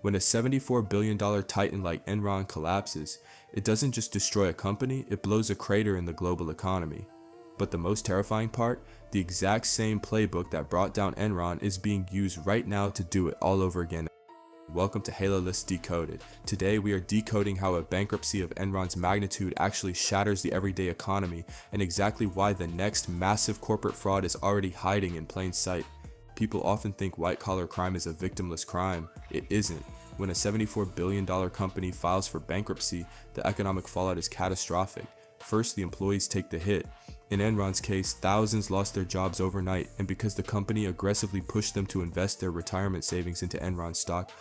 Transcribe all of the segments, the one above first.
When a $74 billion titan like Enron collapses, it doesn't just destroy a company, it blows a crater in the global economy. But the most terrifying part, the exact same playbook that brought down Enron is being used right now to do it all over again. Welcome to Haloless Decoded. Today we are decoding how a bankruptcy of Enron's magnitude actually shatters the everyday economy and exactly why the next massive corporate fraud is already hiding in plain sight. People often think white-collar crime is a victimless crime. It isn't. When a $74 billion company files for bankruptcy, the economic fallout is catastrophic. First, the employees take the hit. In Enron's case, thousands lost their jobs overnight, and because the company aggressively pushed them to invest their retirement savings into Enron stock,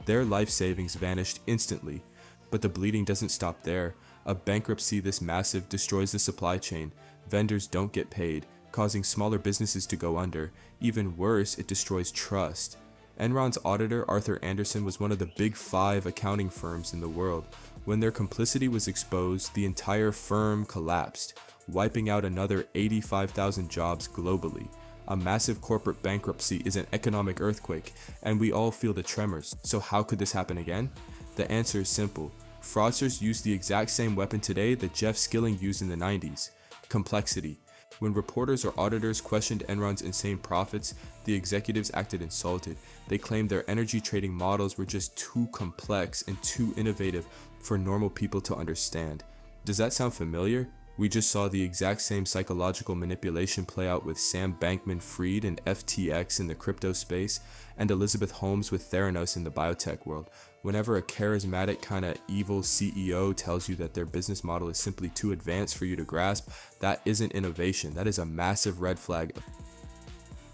their life savings vanished instantly. But the bleeding doesn't stop there. A bankruptcy this massive destroys the supply chain. Vendors don't get paid, causing smaller businesses to go under. Even worse, it destroys trust. Enron's auditor, Arthur Andersen, was one of the big 5 accounting firms in the world. When their complicity was exposed, the entire firm collapsed, wiping out another 85,000 jobs globally. A massive corporate bankruptcy is an economic earthquake, and we all feel the tremors. So how could this happen again? The answer is simple. Fraudsters use the exact same weapon today that Jeff Skilling used in the 90s: complexity. When reporters or auditors questioned Enron's insane profits, the executives acted insulted. They claimed their energy trading models were just too complex and too innovative for normal people to understand. Does that sound familiar? We just saw the exact same psychological manipulation play out with Sam Bankman-Fried and FTX in the crypto space, and Elizabeth Holmes with Theranos in the biotech world. Whenever a charismatic kind of evil CEO tells you that their business model is simply too advanced for you to grasp, that isn't innovation, that is a massive red flag.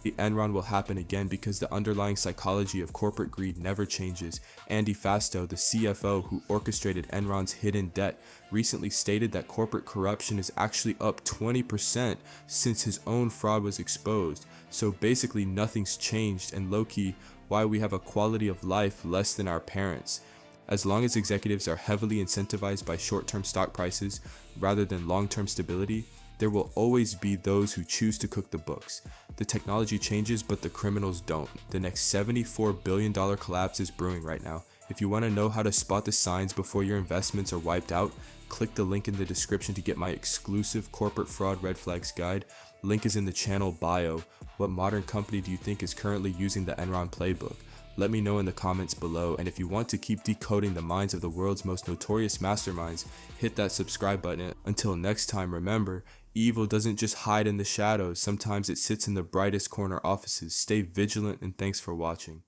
The Enron will happen again because the underlying psychology of corporate greed never changes. Andy Fasto, the CFO who orchestrated Enron's hidden debt, recently stated that corporate corruption is actually up 20% since his own fraud was exposed. So basically nothing's changed, and low-key, why we have a quality of life less than our parents. As long as executives are heavily incentivized by short-term stock prices rather than long-term stability, there will always be those who choose to cook the books. The technology changes, but the criminals don't. The next $74 billion collapse is brewing right now. If you want to know how to spot the signs before your investments are wiped out, click the link in the description to get my exclusive corporate fraud red flags guide. Link is in the channel bio. What modern company do you think is currently using the Enron playbook? Let me know in the comments below, and if you want to keep decoding the minds of the world's most notorious masterminds, hit that subscribe button. Until next time, remember, evil doesn't just hide in the shadows, sometimes it sits in the brightest corner offices. Stay vigilant, and thanks for watching.